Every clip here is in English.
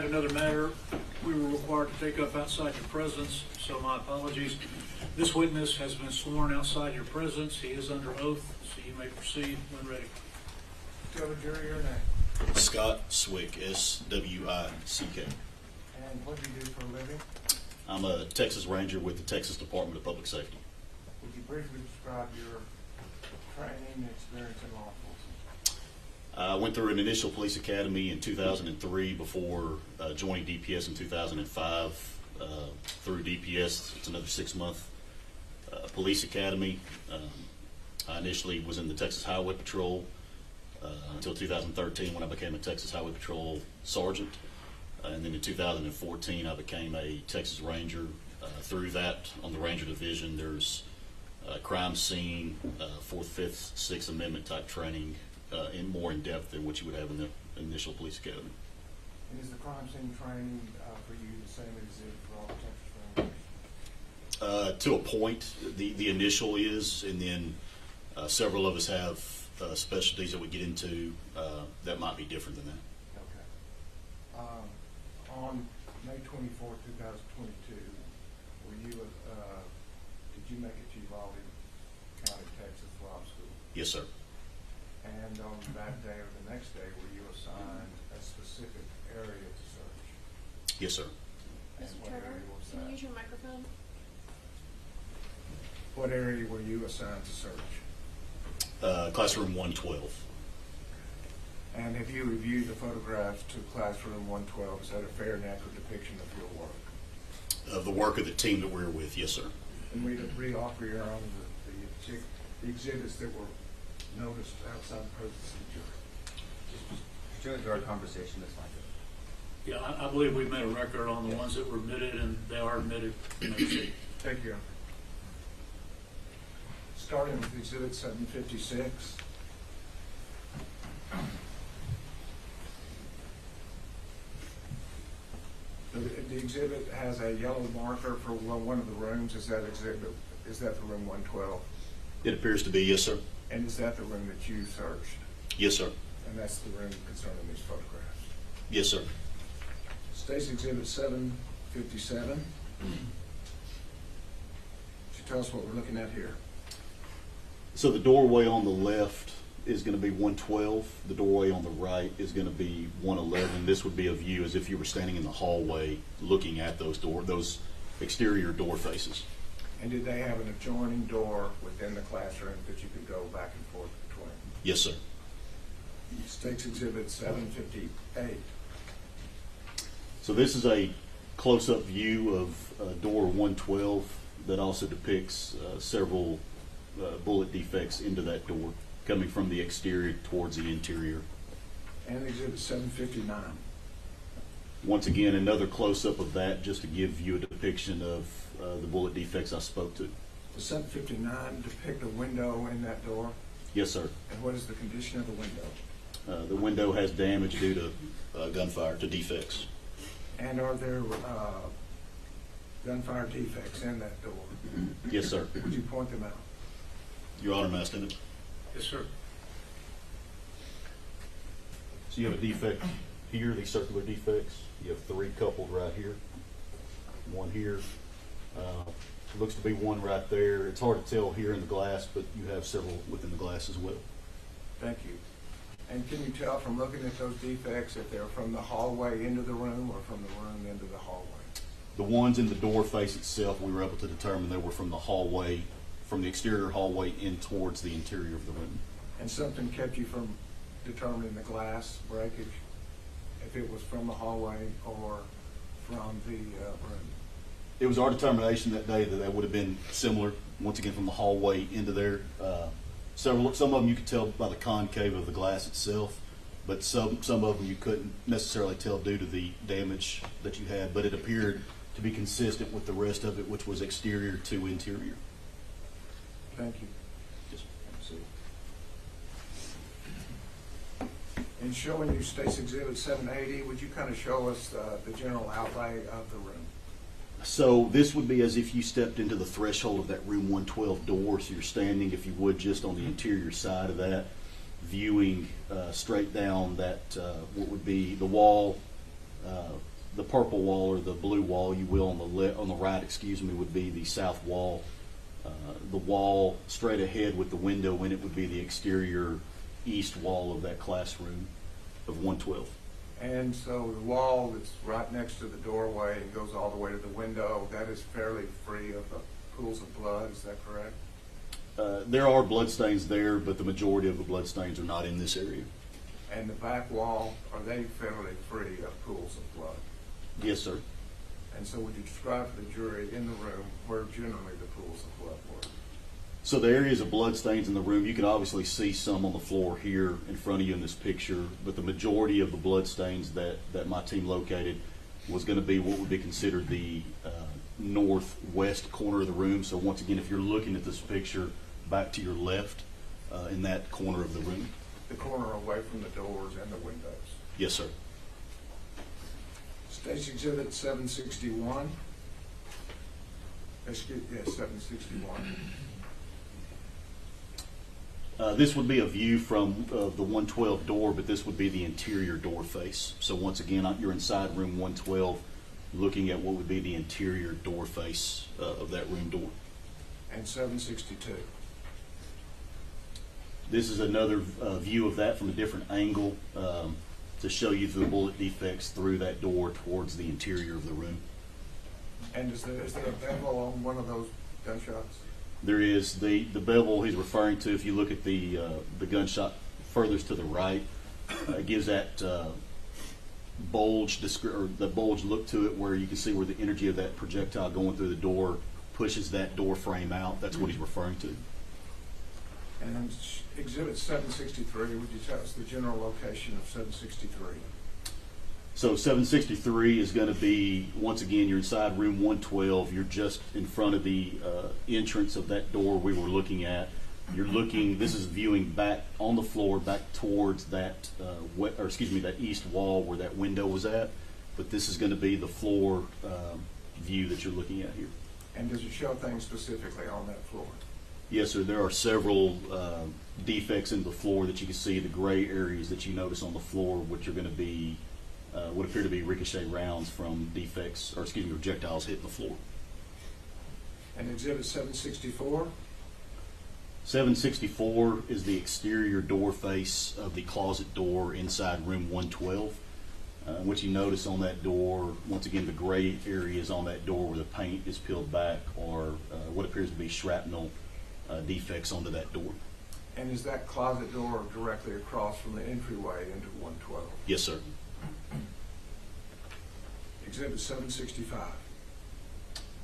Another matter we were required to take up outside your presence, so my apologies. This witness has been sworn outside your presence. He is under oath, so you may proceed when ready. Tell the jury your name. Scott Swick, S-W-I-C-K. And what do you do for a living? I'm a Texas Ranger with the Texas Department of Public Safety. Would you briefly describe your training and experience in law enforcement? I went through an initial police academy in 2003 before joining DPS in 2005. Through DPS, it's another 6-month police academy. I initially was in the Texas Highway Patrol until 2013 when I became a Texas Highway Patrol sergeant. And then in 2014, I became a Texas Ranger. Through that, on the Ranger Division, there's crime scene, 4th, 5th, 6th Amendment type training more in depth than what you would have in the initial police academy. And is the crime scene training for you the same as it for all Texas Rangers? To a point, the initial is, and then several of us have specialties that we get into that might be different than that. Okay. On May 24th, 2022, were you, did you make it to Uvalde County, Texas, Robb School? Yes, sir. And on that day or the next day, were you assigned a specific area to search? Yes, sir. And Mr. what Trevor, area was can you that? use your microphone? What area were you assigned to search? Classroom 112. And have you reviewed the photographs to Classroom 112? Is that a fair and accurate depiction of your work? Of the work of the team that we're with, yes, sir. And we re-offer your own the exhibits that were noticed outside the presence of the jury. During our conversation, it's like it. Yeah, I believe we've made a record on the ones that were admitted, and they are admitted. You may proceed. Thank you. Starting with Exhibit 756. The exhibit has a yellow marker for one of the rooms. Is that the room 112? It appears to be, yes, sir. And is that the room that you searched? Yes, sir. And that's the room concerning these photographs? Yes, sir. State's Exhibit 757. Could you tell us what we're looking at here? So the doorway on the left is going to be 112. The doorway on the right is going to be 111. This would be a view as if you were standing in the hallway looking at those exterior door faces. And did they have an adjoining door within the classroom that you could go back and forth between? Yes, sir. State's Exhibit 758. So this is a close-up view of door 112 that also depicts several bullet defects into that door coming from the exterior towards the interior. And Exhibit 759. Once again, another close-up of that just to give you a depiction of the bullet defects I spoke to. Does 759 depict a window in that door? Yes, sir. And what is the condition of the window? The window has damage due to gunfire, to defects. And are there gunfire defects in that door? Yes, sir. Would you point them out? Your Honor, may I stand up? Yes, sir. So you have a defect here, these circular defects. You have 3 coupled right here, 1 here. Looks to be 1 right there. It's hard to tell here in the glass, but you have several within the glass as well. Thank you. And can you tell from looking at those defects if they're from the hallway into the room or from the room into the hallway? The ones in the door face itself, we were able to determine they were from the hallway, from the exterior hallway in towards the interior of the room. And something kept you from determining the glass breakage, if it was from the hallway or from the room? It was our determination that day that they would have been similar, once again from the hallway into there. Some of them you could tell by the concave of the glass itself, but some of them you couldn't necessarily tell due to the damage that you had, but it appeared to be consistent with the rest of it, which was exterior to interior. Thank you. Yes, In showing you State's Exhibit 780, would you kind of show us the general outlay of the room? So this would be as if you stepped into the threshold of that room 112 door, so you're standing, if you would, just on the interior side of that, viewing straight down that what would be the wall purple wall, or the blue wall, you will, on the right, excuse me, would be the south wall. The wall straight ahead with the window in it would be the exterior east wall of that classroom of 112. And so the wall that's right next to the doorway and goes all the way to the window, that is fairly free of the pools of blood, is that correct? There are blood stains there, but the majority of the blood stains are not in this area. And the back wall, are they fairly free of pools of blood? Yes, sir. And so would you describe to the jury in the room where generally the pools of blood were? So the areas of blood stains in the room, you can obviously see some on the floor here in front of you in this picture, but the majority of the blood stains that my team located was going to be what would be considered the northwest corner of the room. So once again, if you're looking at this picture back to your left, in that corner of the room. The corner away from the doors and the windows? Yes, sir. State's Exhibit 761. Excuse, yes, 761. This would be a view from the 112 door, but this would be the interior door face. So once again, you're inside room 112, looking at what would be the interior door face of that room door. And 762. This is another view of that from a different angle to show you the bullet defects through that door towards the interior of the room. And is there a bevel on one of those gunshots? There is. The bevel he's referring to, if you look at the gunshot furthest to the right, it gives that bulge look to it, where you can see where the energy of that projectile going through the door pushes that door frame out. That's what he's referring to. And Exhibit 763, would you tell us the general location of 763? So 763 is going to be, once again, you're inside room 112. You're just in front of the entrance of that door we were looking at. You're looking, this is viewing back on the floor, back towards that, that east wall where that window was at. But this is going to be the floor view that you're looking at here. And does it show things specifically on that floor? Yes, sir. There are several defects in the floor that you can see, the gray areas that you notice on the floor, which are going to be, would appear to be ricochet rounds from defects, or excuse me, projectiles hitting the floor. And Exhibit 764? 764 is the exterior door face of the closet door inside room 112. What you notice on that door, once again, the gray areas on that door where the paint is peeled back, or what appears to be shrapnel defects onto that door. And is that closet door directly across from the entryway into 112? Yes, sir. Exhibit 765.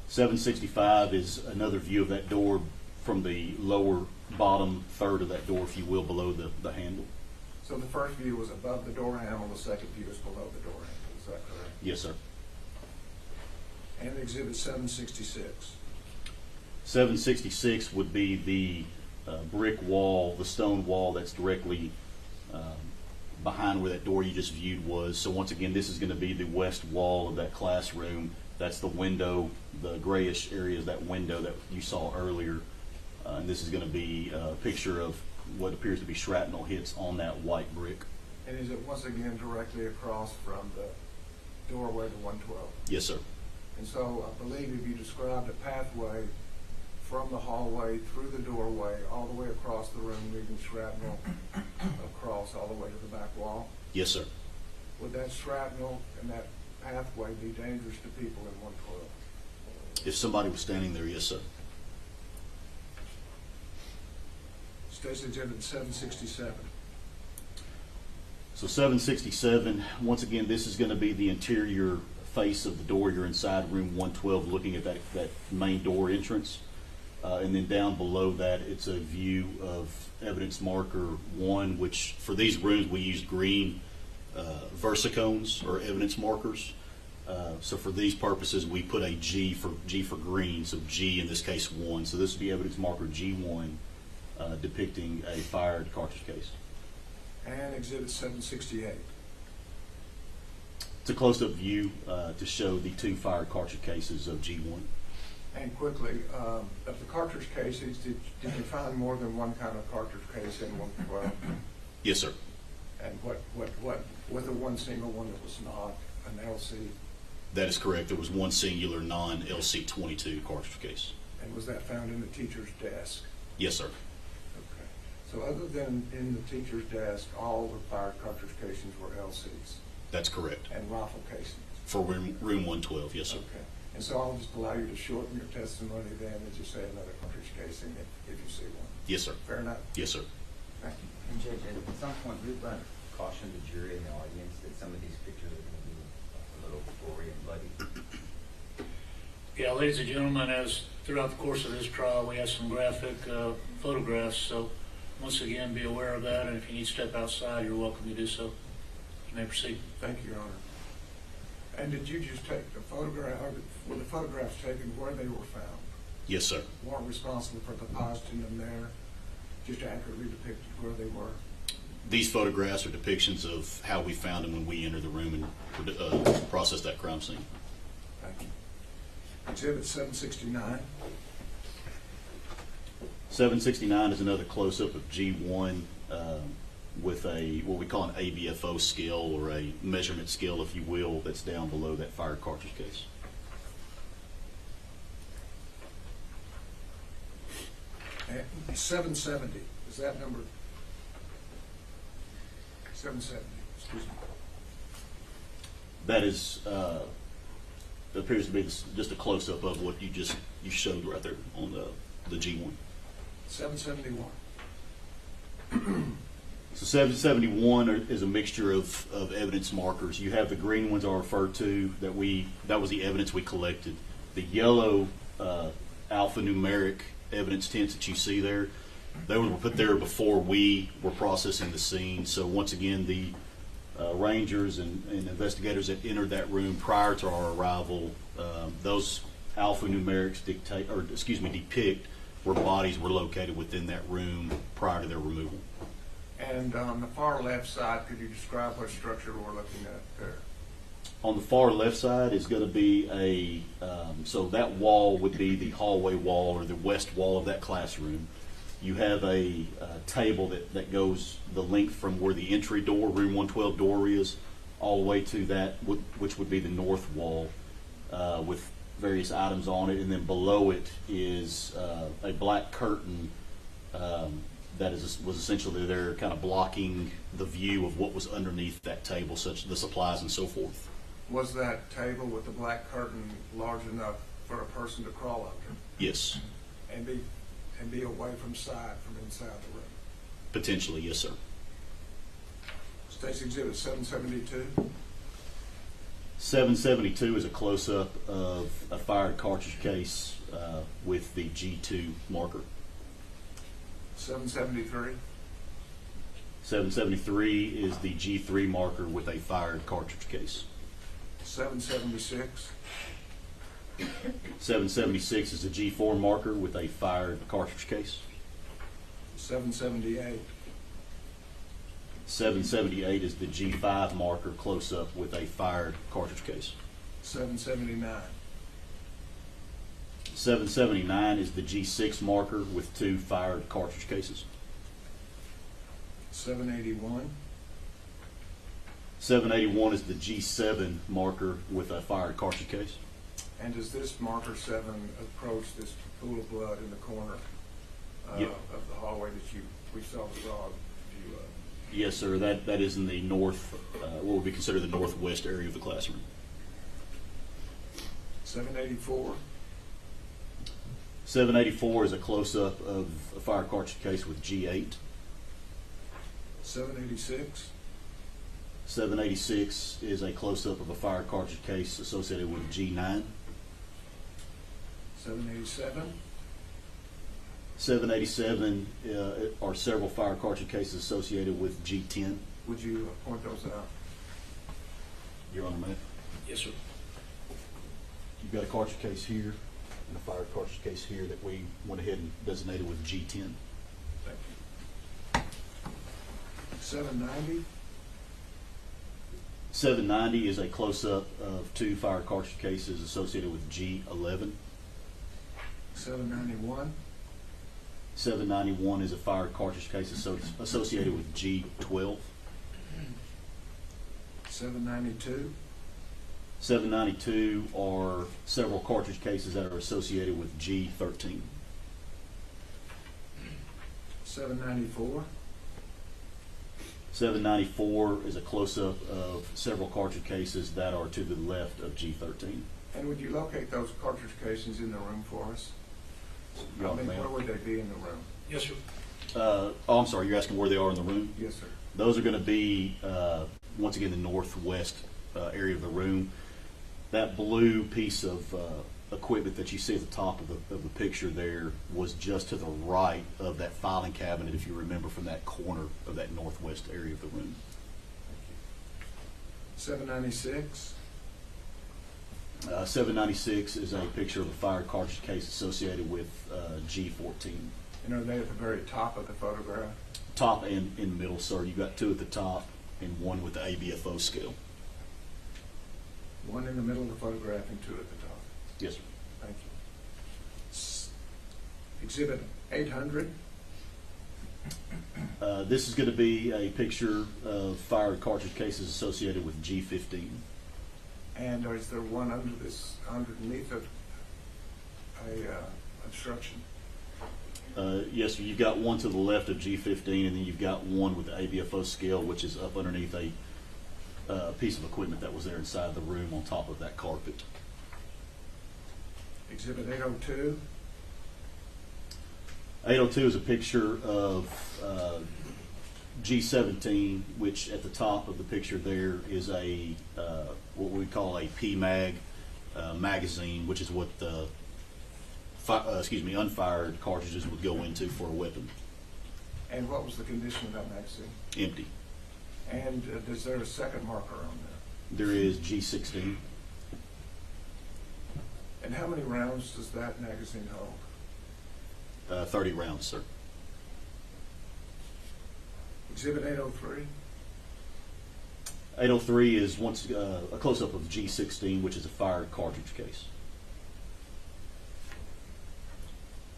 765 is another view of that door from the lower bottom third of that door, if you will, below the handle. So the first view was above the door handle, the second view is below the door handle, is that correct? Yes, sir. And Exhibit 766. 766 would be the brick wall, the stone wall that's directly behind where that door you just viewed was. So once again, this is going to be the west wall of that classroom. That's the window, the grayish area is that window that you saw earlier. And this is going to be a picture of what appears to be shrapnel hits on that white brick. And is it once again directly across from the doorway to 112? Yes, sir. And so I believe if you described a pathway from the hallway through the doorway all the way across the room, leaving shrapnel across all the way to the back wall, Yes, sir. would that shrapnel and that pathway be dangerous to people in 112? If somebody was standing there, yes, sir. State's Exhibit 767. So 767, once again, this is going to be the interior face of the door. You're inside room 112 looking at that main door entrance. And then down below that, it's a view of evidence marker 1, which for these rooms we use green versicones or evidence markers. So for these purposes, we put a G for green, so G in this case 1. So this would be evidence marker G1 depicting a fired cartridge case. And Exhibit 768. It's a close-up view to show the 2 fired cartridge cases of G1. And quickly, of the cartridge cases, did you find more than one kind of cartridge case in 112? Yes, sir. And what was the one single one that was not an LC? That is correct. There was one singular non-LC22 cartridge case. And was that found in the teacher's desk? Yes, sir. Okay. So other than in the teacher's desk, all the fired cartridge casings were LCs That's correct. and rifle casings? For room 112, yes, sir. Okay. And so I'll just allow you to shorten your testimony then and just say another cartridge casing if you see one. Yes, sir. Fair enough? Yes, sir. Thank you. And Judge, at some point, we want to caution the jury and the audience that some of these pictures are going to be a little gory and bloody. Yeah, ladies and gentlemen, as throughout the course of this trial, we have some graphic photographs, so once again, be aware of that, and if you need to step outside, you're welcome to do so. You may proceed. Thank you, Your Honor. And did you just take the photograph, or were the photographs taken where they were found? Yes, sir. Weren't responsible for depositing them there, just accurately depicted where they were? These photographs are depictions of how we found them when we entered the room and processed that crime scene. Thank you. Exhibit 769. 769 is another close-up of G1 with a what we call an ABFO scale, or a measurement scale, if you will, that's down below that fired cartridge case. And 770, is that number? 770, excuse me. That is appears to be just a close-up of what you showed right there on the G1. 771. So 771 is a mixture of evidence markers. You have the green ones I referred to that was the evidence we collected. The yellow alphanumeric evidence tents that you see there, they were put there before we were processing the scene. So once again, the rangers and investigators that entered that room prior to our arrival, those alphanumerics depict where bodies were located within that room prior to their removal. And on the far left side, could you describe what structure we're looking at there? On the far left side is going to be so that wall would be the hallway wall, or the west wall of that classroom. You have a table that goes the length from where the entry door, room 112 door is, all the way to that, which would be the north wall, with various items on it. And then below it is a black curtain that was essentially there, kind of blocking the view of what was underneath that table, such as the supplies and so forth. Was that table with the black curtain large enough for a person to crawl under? Yes. And be away from inside the room? Potentially, yes, sir. State's Exhibit 772. 772 is a close-up of a fired cartridge case with the G2 marker. 773. 773 is the G3 marker with a fired cartridge case. 776. 776 is the G4 marker with a fired cartridge case. 778. 778 is the G5 marker close-up with a fired cartridge case. 779. 779 is the G6 marker with 2 fired cartridge cases. 781. 781 is the G7 marker with a fired cartridge case. And does this marker 7 approach this pool of blood in the corner Yep. of the hallway that we saw the dog view of? Yes, sir. That is in the north, what would be considered the northwest area of the classroom. 784. 784 is a close-up of a fired cartridge case with G8. 786. 786 is a close-up of a fired cartridge case associated with G9. 787. 787 are several fired cartridge cases associated with G10. Would you point those out? You're on the map. Yes, sir. You've got a cartridge case here and a fired cartridge case here that we went ahead and designated with G10. Thank you. 790. 790 is a close-up of 2 fired cartridge cases associated with G11. 791. 791 is a fired cartridge case associated with G12. 792. 792 are several cartridge cases that are associated with G13. 794. 794 is a close-up of several cartridge cases that are to the left of G13. And would you locate those cartridge casings in the room for us? You're I off, mean, ma'am. where would they be in the room? Yes, sir. Oh, I'm sorry, you're asking where they are in the room? Yes, sir. Those are going to be, once again, the northwest area of the room. That blue piece of equipment that you see at the top of the picture there was just to the right of that filing cabinet, if you remember, from that corner of that northwest area of the room. 796. 796 is a picture of a fired cartridge case associated with G14. And are they at the very top of the photograph? Top and in the middle, sir. You've got two at the top and one with the ABFO scale. One in the middle of the photograph and two at the top. Yes, sir. Thank you. Exhibit 800. This is going to be a picture of fired cartridge cases associated with G15. And is there one under this, underneath of a obstruction? Yes, sir. You've got one to the left of G15, and then you've got one with the ABFO scale, which is up underneath a piece of equipment that was there inside the room on top of that carpet. Exhibit 802. 802 is a picture of G17, which at the top of the picture there is a what we call a PMAG magazine, which is what the unfired cartridges would go into for a weapon. And what was the condition of that magazine? Empty. And is there a second marker on there? There is G16. And how many rounds does that magazine hold? 30 rounds, sir. Exhibit 803. 803 is once a close-up of G16, which is a fired cartridge case.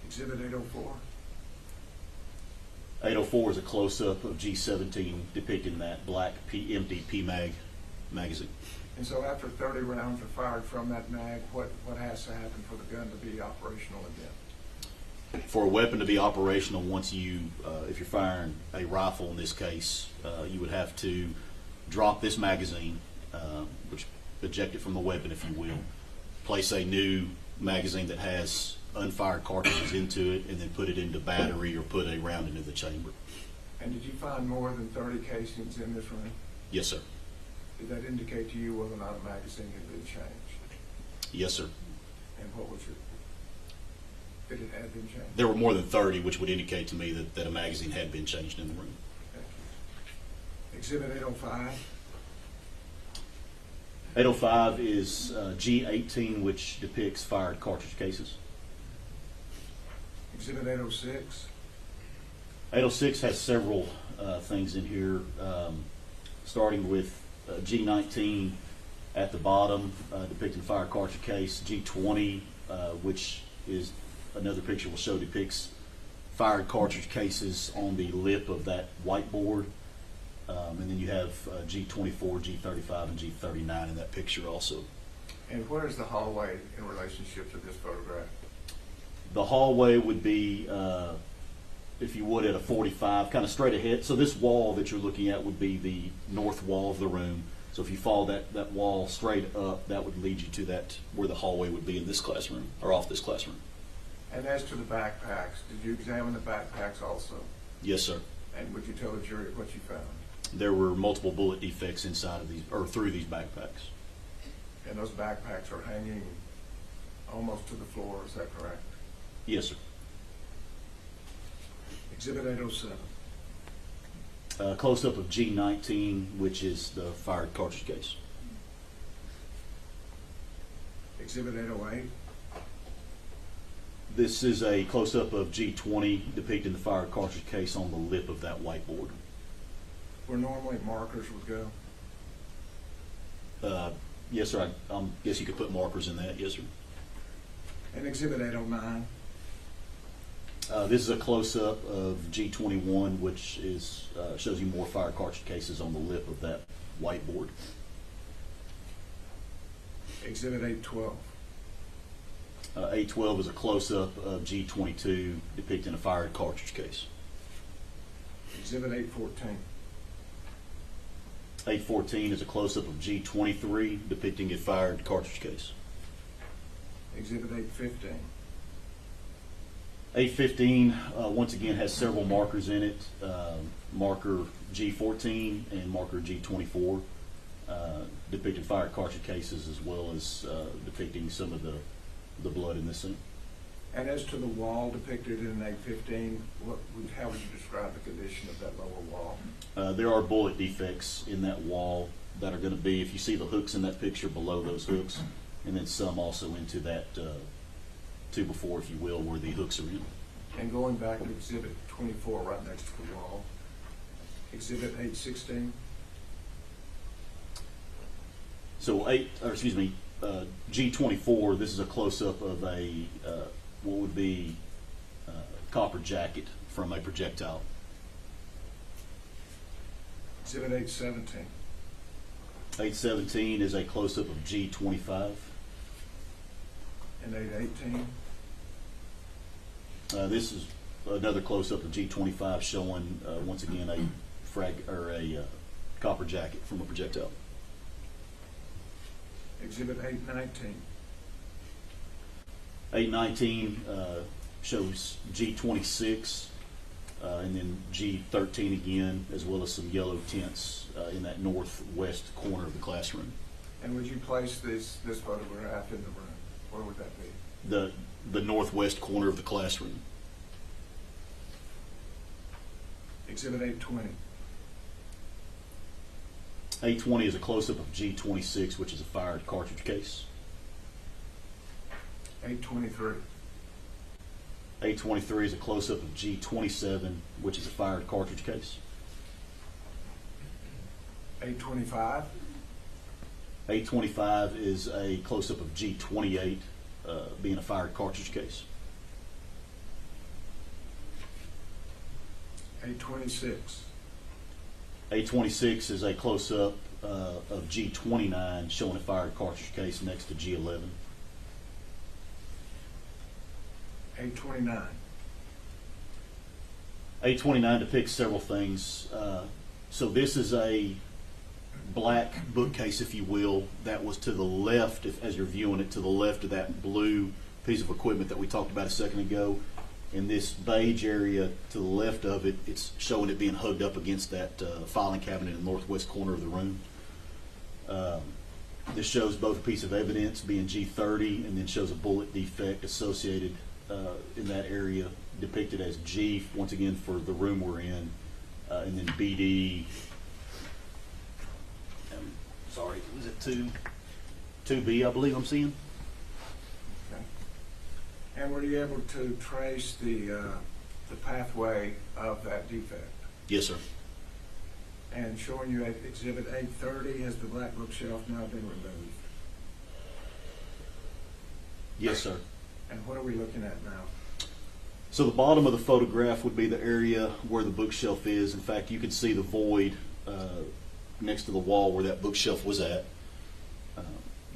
Exhibit 804. 804 is a close-up of G17 depicting that black empty PMAG magazine. And so after 30 rounds are fired from that mag, what has to happen for the gun to be operational again? For a weapon to be operational, once you, if you're firing a rifle in this case, you would have to drop this magazine, which eject it from the weapon, if you will, place a new magazine that has unfired cartridges into it, and then put it into battery or put a round into the chamber. And did you find more than 30 casings in this room? Yes, sir. Did that indicate to you whether or not a magazine had been changed? Yes, sir. And what was did it have been changed? There were more than 30, which would indicate to me that a magazine had been changed in the room. Thank you. Exhibit 805. 805 is G18, which depicts fired cartridge cases. Exhibit 806. 806 has several things in here, starting with G19 at the bottom, depicting fired cartridge case. G20, which is another picture we'll show, depicts fired cartridge cases on the lip of that whiteboard. And then you have G24, G35, and G39 in that picture also. And where is the hallway in relationship to this photograph? The hallway would be, if you would, at a 45, kind of straight ahead. So this wall that you're looking at would be the north wall of the room. So if you follow that wall straight up, that would lead you to that where the hallway would be in this classroom, or off this classroom. And as to the backpacks, did you examine the backpacks also? Yes, sir. And would you tell the jury what you found? There were multiple bullet defects inside of these, or through these backpacks. And those backpacks are hanging almost to the floor, is that correct? Yes, sir. Exhibit 807. Close-up of G19, which is the fired cartridge case. Exhibit 808. This is a close-up of G20 depicting the fired cartridge case on the lip of that whiteboard. Where normally markers would go? Yes, sir. I guess you could put markers in that. Yes, sir. And Exhibit 809. This is a close-up of G21, which is shows you more fired cartridge cases on the lip of that whiteboard. Exhibit 812. 812 is a close-up of G22 depicting a fired cartridge case. Exhibit 814. 814 is a close-up of G23 depicting a fired cartridge case. Exhibit 815. 815, once again, has several markers in it, marker G14 and marker G24, depicting fired cartridge cases as well as depicting some of the blood in this scene. And as to the wall depicted in 815, how would you describe the condition of that lower wall? There are bullet defects in that wall that are going to be, if you see the hooks in that picture, below those hooks, and then some also into that 2x4, if you will, where the hooks are in. And going back to Exhibit 24 right next to the wall, Exhibit 816. So G24, this is a close-up of a what would be copper jacket from a projectile. Exhibit 817. 817 is a close-up of G25. And 818. This is another close-up of G25 showing once again a copper jacket from a projectile. Exhibit 819. 819 shows G26 and then G13 again, as well as some yellow tints in that northwest corner of the classroom. And would you place this photograph in the room? Where would that be? The northwest corner of the classroom. Exhibit 820. 820 is a close-up of G26, which is a fired cartridge case. 823. 823 is a close-up of G27, which is a fired cartridge case. 825. 825 is a close-up of G28, being a fired cartridge case. 826. 826 is a close-up of G29, showing a fired cartridge case next to G11. 829. 829 depicts several things. So this is a black bookcase, if you will, that was to the left, as you're viewing it, to the left of that blue piece of equipment that we talked about a second ago. In this beige area to the left of it, it's showing it being hugged up against that filing cabinet in the northwest corner of the room. This shows both a piece of evidence being G30 and then shows a bullet defect associated in that area, depicted as G, once again, for the room we're in, and then BD. Sorry, was it 2B, I believe I'm seeing? Okay. And were you able to trace the pathway of that defect? Yes, sir. And showing you at Exhibit 830, has the black bookshelf now been removed? Yes, sir. And what are we looking at now? So the bottom of the photograph would be the area where the bookshelf is. In fact, you can see the void next to the wall where that bookshelf was at.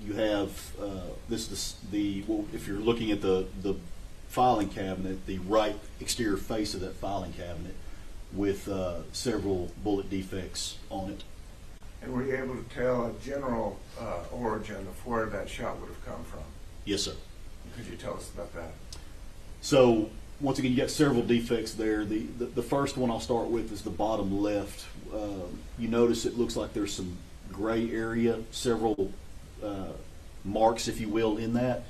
You have if you're looking at the filing cabinet, the right exterior face of that filing cabinet with several bullet defects on it. And were you able to tell a general origin of where that shot would have come from? Yes, sir. Could you tell us about that? So once again, you got several defects there. The first one I'll start with is the bottom left. You notice it looks like there's some gray area, several marks, if you will, in that.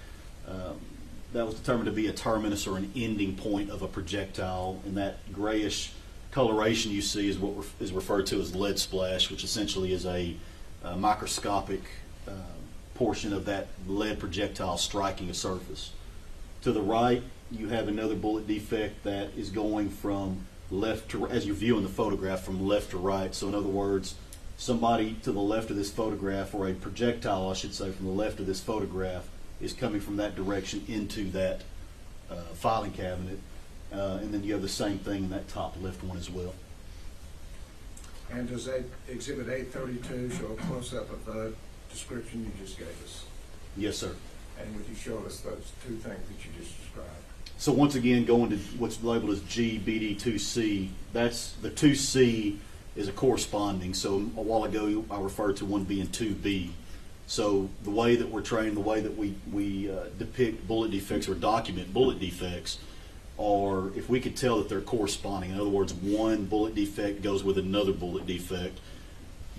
That was determined to be a terminus or an ending point of a projectile, and that grayish coloration you see is what is referred to as lead splash, which essentially is a microscopic portion of that lead projectile striking a surface. To the right, you have another bullet defect that is going from left to, as you're viewing the photograph, from left to right. So in other words, somebody to the left of this photograph, or a projectile, I should say, from the left of this photograph, is coming from that direction into that filing cabinet. And then you have the same thing in that top left one as well. And does Exhibit 832 show a close-up of the description you just gave us? Yes, sir. And would you show us those two things that you just described? So once again, going to what's labeled as GBD2C, that's the 2C is a corresponding. So a while ago I referred to one being 2B. So the way that we're trained, the way that we depict bullet defects or document bullet defects are if we could tell that they're corresponding. In other words, one bullet defect goes with another bullet defect.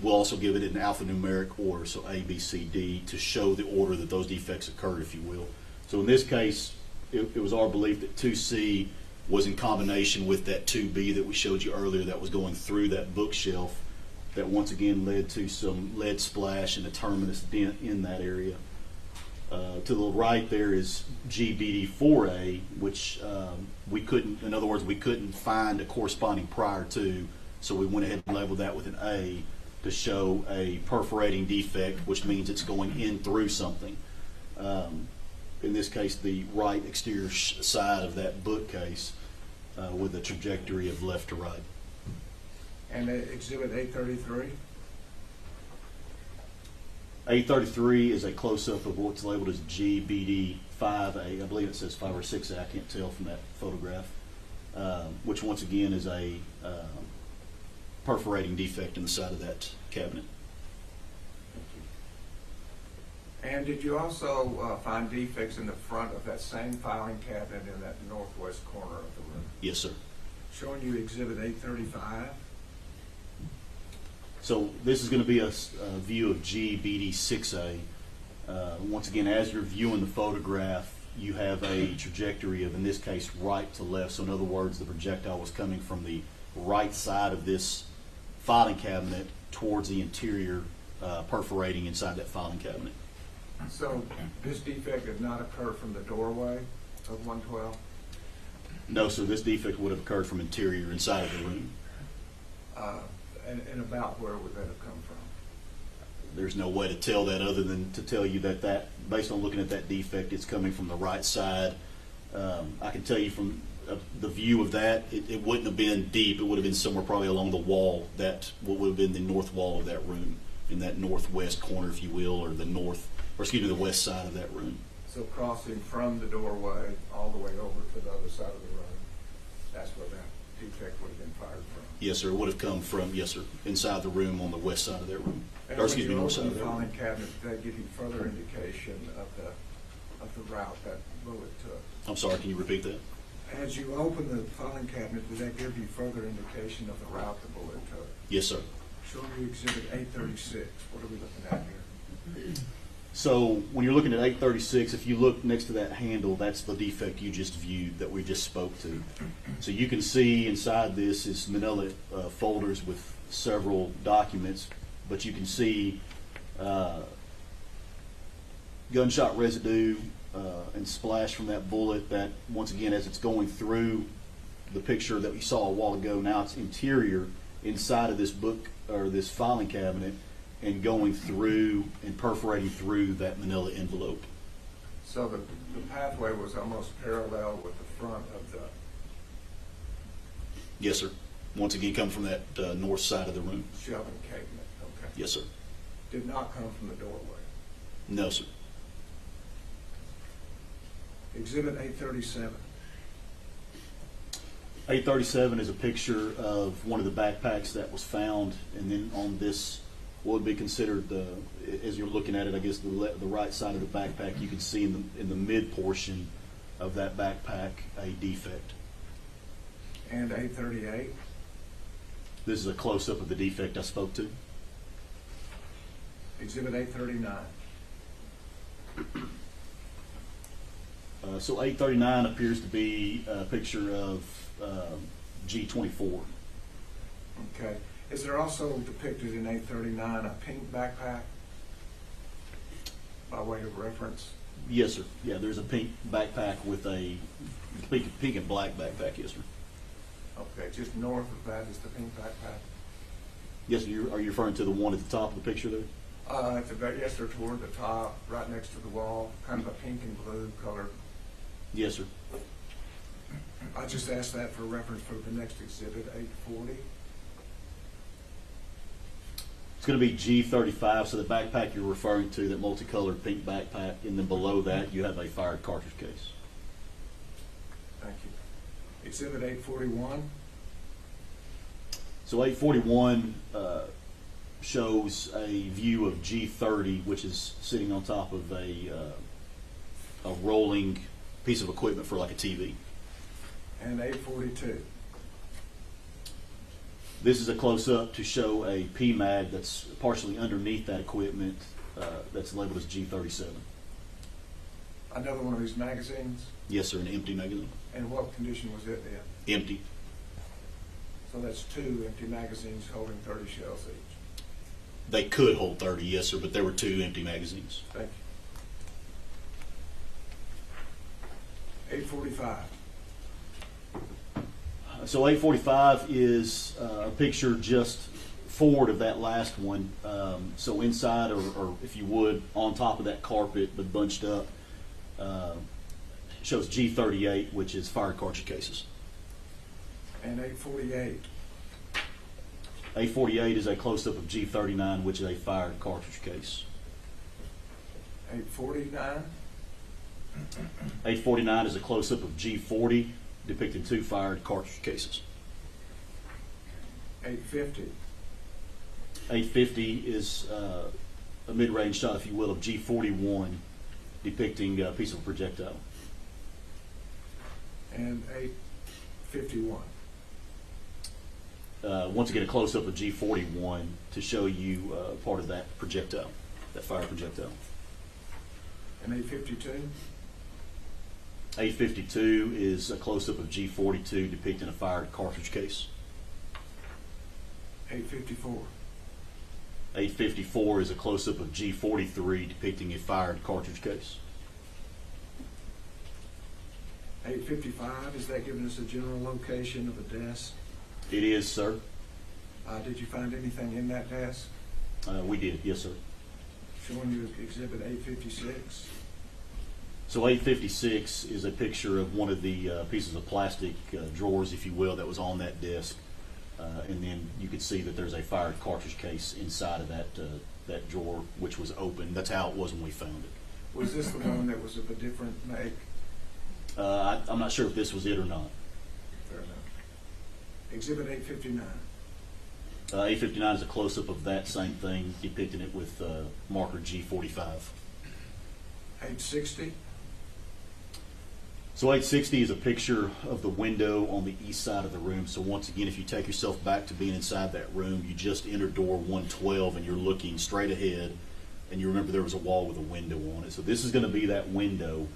We'll also give it in alphanumeric order, so A, B, C, D, to show the order that those defects occurred, if you will. So in this case, it was our belief that 2C was in combination with that 2B that we showed you earlier that was going through that bookshelf that once again led to some lead splash and a terminus dent in that area. To the right there is GBD4A, which we couldn't, in other words, we couldn't find a corresponding prior to, so we went ahead and labeled that with an A to show a perforating defect, which means it's going in through something. In this case, the right exterior side of that bookcase with a trajectory of left to right. And Exhibit 833? 833 is a close-up of what's labeled as GBD5A. I believe it says 5 or 6A. I can't tell from that photograph, which once again is a perforating defect in the side of that cabinet. And did you also find defects in the front of that same filing cabinet in that northwest corner of the room? Yes, sir. Showing you Exhibit 835. So this is going to be a view of GBD6A. Once again, as you're viewing the photograph, you have a trajectory of, in this case, right to left. So in other words, the projectile was coming from the right side of this filing cabinet towards the interior, perforating inside that filing cabinet. So this defect did not occur from the doorway of 112? No, sir. This defect would have occurred from interior inside of the room. And about where would that have come from? There's no way to tell that other than to tell you that based on looking at that defect, it's coming from the right side. I can tell you from the view of that, it wouldn't have been deep. It would have been somewhere probably along the wall, what would have been the north wall of that room, in that northwest corner, if you will, or the west side of that room. So crossing from the doorway all the way over to the other side of the room, that's where that defect would have been fired from? Yes, sir. It would have come from, yes, sir, inside the room on the west side of that room. And Or excuse me, north side when of you that opened the room. filing cabinet, did that give you further indication of the route that bullet took? I'm sorry, can you repeat that? As you opened the filing cabinet, did that give you further indication of the route the bullet took? Yes, sir. Showing you Exhibit 836, what are we looking at here? So when you're looking at 836, if you look next to that handle, that's the defect you just viewed that we just spoke to. So you can see inside this is manila folders with several documents, but you can see gunshot residue and splash from that bullet that, once again, as it's going through the picture that we saw a while ago, now it's interior inside of this book or this filing cabinet and going through and perforating through that manila envelope. So the pathway was almost parallel with the front of the... Yes, sir. Once again, come from that north side of the room. shelving cabinet, okay. Yes, sir. Did not come from the doorway. No, sir. Exhibit 837. 837 is a picture of one of the backpacks that was found, and then on this, what would be considered as you're looking at it, I guess the right side of the backpack, you can see in the mid portion of that backpack a defect. And 838. This is a close-up of the defect I spoke to. Exhibit 839. So 839 appears to be a picture of G24. Okay. Is there also depicted in 839 a pink backpack by way of reference? Yes, sir. Yeah, there's a pink backpack with a pink and black backpack, yes, sir. Okay, just north of that is the pink backpack? Yes, sir. Are you referring to the one at the top of the picture there? It's about, yes, sir, toward the top, right next to the wall, kind of a pink and blue color. Yes, sir. I just asked that for reference for the next exhibit, 840. It's going to be G35, so the backpack you're referring to, that multicolored pink backpack, and then below that you have a fired cartridge case. Thank you. Exhibit 841. So 841 shows a view of G30, which is sitting on top of a rolling piece of equipment for like a TV. And 842. This is a close-up to show a PMAG that's partially underneath that equipment that's labeled as G37. Another one of these magazines. Yes, sir, an empty magazine. And what condition was it in? Empty. So that's 2 empty magazines holding 30 shells each. They could hold 30, yes, sir, but there were 2 empty magazines. Thank you. 845. So 845 is a picture just forward of that last one. So inside, or if you would, on top of that carpet, but bunched up, shows G38, which is fired cartridge cases. And 848. 848 is a close-up of G39, which is a fired cartridge case. 849. 849 is a close-up of G40, depicting 2 fired cartridge cases. 850. 850 is a mid-range shot, if you will, of G41, depicting a piece of projectile. And 851. Once again, a close-up of G41 to show you part of that projectile, that fire projectile. And 852. 852 is a close-up of G42 depicting a fired cartridge case. 854. 854 is a close-up of G43 depicting a fired cartridge case. 855, is that giving us a general location of a desk? It is, sir. Did you find anything in that desk? We did, yes, sir. Showing you exhibit 856. So 856 is a picture of one of the pieces of plastic drawers, if you will, that was on that desk. And then you could see that there's a fired cartridge case inside of that drawer, which was open. That's how it was when we found it. Was this the one that was of a different make? I'm not sure if this was it or not. Fair enough. Exhibit 859. 859 is a close-up of that same thing, depicting it with marker G45. 860. So 860 is a picture of the window on the east side of the room. So once again, if you take yourself back to being inside that room, you just entered door 112 and you're looking straight ahead, and you remember there was a wall with a window on it. So this is going to be that window.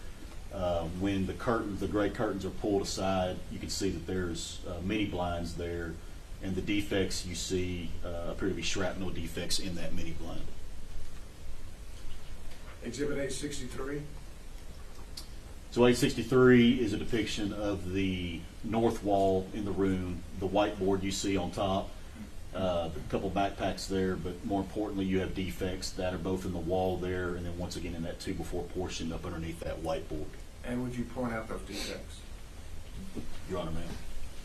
When the curtains, the gray curtains, are pulled aside, you can see that there's mini blinds there, and the defects you see appear to be shrapnel defects in that mini blind. Exhibit 863. So 863 is a depiction of the north wall in the room, the whiteboard you see on top, a couple backpacks there, but more importantly, you have defects that are both in the wall there, and then once again in that 2x4 portion up underneath that whiteboard. And would you point out those defects? Your Honor, ma'am.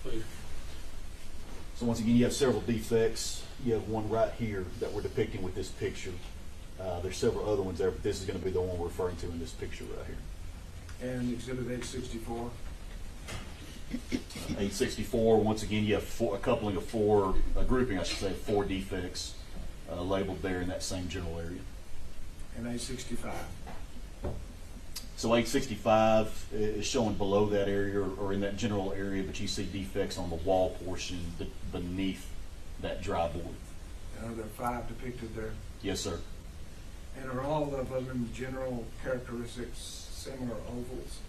Please. So once again, you have several defects. You have one right here that we're depicting with this picture. There's several other ones there, but this is going to be the one we're referring to in this picture right here. And exhibit 864. 864, once again, you have a coupling of a grouping, I should say, of 4 defects labeled there in that same general area. And 865. So 865 is shown below that area or in that general area, but you see defects on the wall portion beneath that dry board. There are 5 depicted there. Yes, sir. And are all of them in general characteristics similar ovals?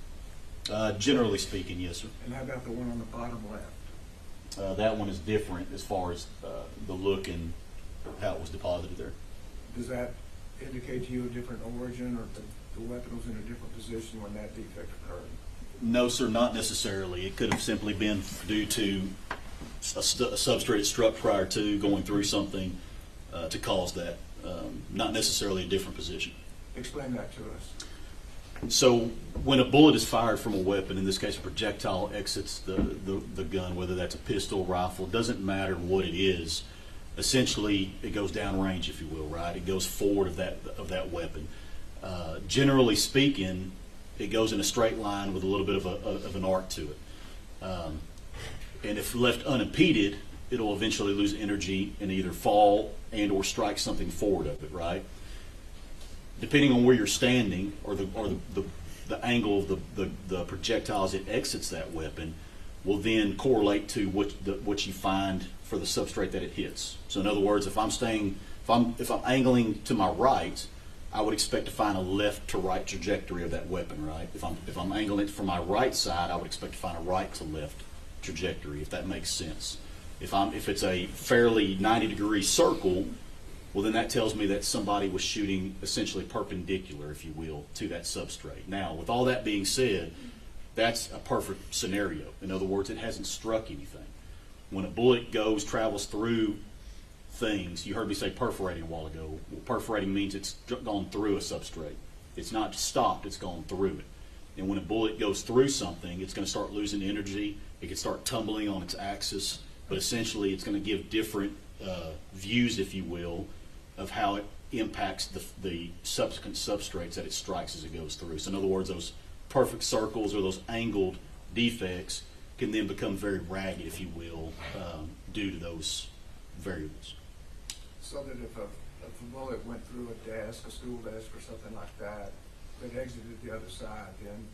Generally speaking, yes, sir. And how about the one on the bottom left? That one is different as far as the look and how it was deposited there. Does that indicate to you a different origin, or the weapon was in a different position when that defect occurred? No, sir, not necessarily. It could have simply been due to a substrate it struck prior to going through something to cause that. Not necessarily a different position. Explain that to us. So when a bullet is fired from a weapon, in this case a projectile exits the gun, whether that's a pistol, rifle, doesn't matter what it is, essentially it goes downrange, if you will, right? It goes forward of that weapon. Generally speaking, it goes in a straight line with a little bit of an arc to it. And if left unimpeded, it'll eventually lose energy and either fall and or strike something forward of it, right? Depending on where you're standing or the angle of the projectile as it exits that weapon will then correlate to what you find for the substrate that it hits. So in other words, if I'm angling to my right, I would expect to find a left to right trajectory of that weapon, right? If I'm angling it from my right side, I would expect to find a right to left trajectory, if that makes sense. If it's a fairly 90-degree circle, well, then that tells me that somebody was shooting essentially perpendicular, if you will, to that substrate. Now, with all that being said, that's a perfect scenario. In other words, it hasn't struck anything. When a bullet travels through things, you heard me say perforating a while ago. Well, perforating means it's gone through a substrate. It's not just stopped, it's gone through it. And when a bullet goes through something, it's going to start losing energy. It can start tumbling on its axis, but essentially it's going to give different views, if you will, of how it impacts the subsequent substrates that it strikes as it goes through. So in other words, those perfect circles or those angled defects can then become very ragged, if you will, due to those variables. So that if a bullet went through a desk, a school desk or something like that, that exited the other side, then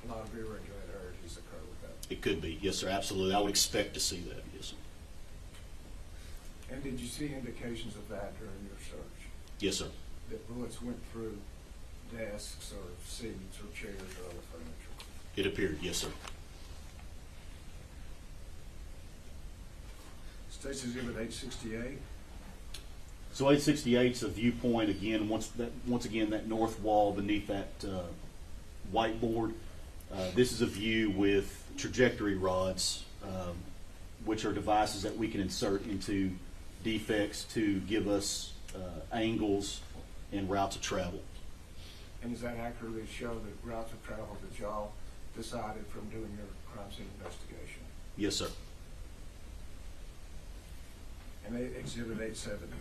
a lot of irregularities occur with that. It could be, yes, sir, absolutely. I would expect to see that, yes, sir. And did you see indications of that during your search? Yes, sir. That bullets went through desks or seats or chairs or other furniture? It appeared, yes, sir. State's Exhibit 868. So 868 is a viewpoint again. Once again, that north wall beneath that whiteboard. This is a view with trajectory rods, which are devices that we can insert into defects to give us angles and routes of travel. And does that accurately show the routes of travel that y'all decided from doing your crime scene investigation? Yes, sir. And Exhibit 870.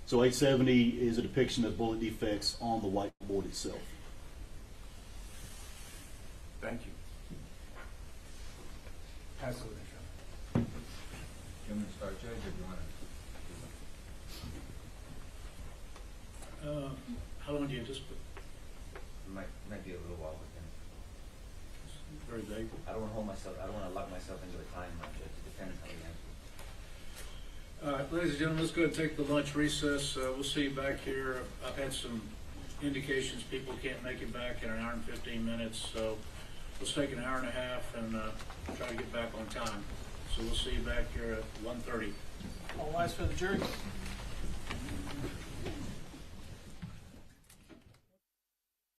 So 870 is a depiction of bullet defects on the whiteboard itself. Thank you. Pass it over to Sean. Do you want me to start, Judge, or do you want to? How long do you anticipate? Might be a little while with him. Very vague. I don't want to hold myself, I don't want to lock myself into a time, Judge. It depends how we answer. All right, ladies and gentlemen, let's go ahead and take the lunch recess. We'll see you back here. I've had some indications people can't make it back in an hour and 15 minutes, so let's take an hour and a half and try to get back on time. So we'll see you back here at 1:30. All rise for the jury.